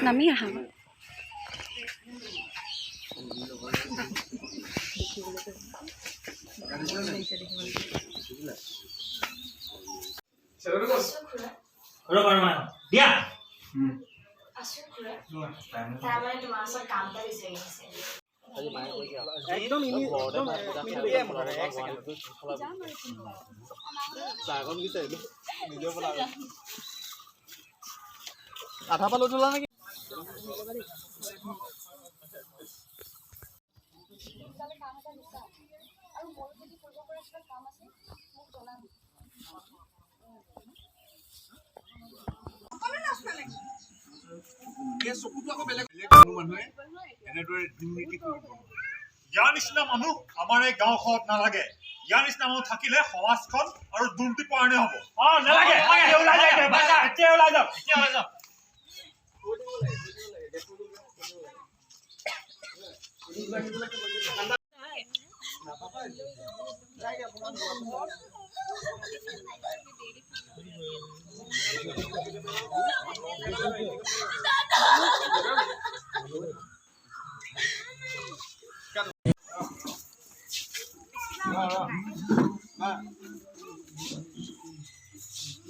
নামি আহা দিয়া একদম আধা পালো তোলা নেকি ইয়াৰ নিচিনা মানুহ আমাৰ এই গাঁওখনত নালাগে ইয়াৰ নিচিনা মানুহ থাকিলে সমাজখন আৰু দুৰ্নীতি পৰায়ণ হ'ব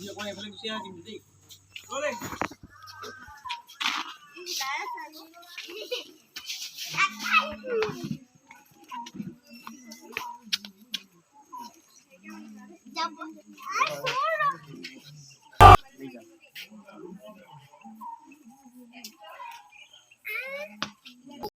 Hãy subscribe cho kênh Ghiền Mì Gõ để không bỏ lỡ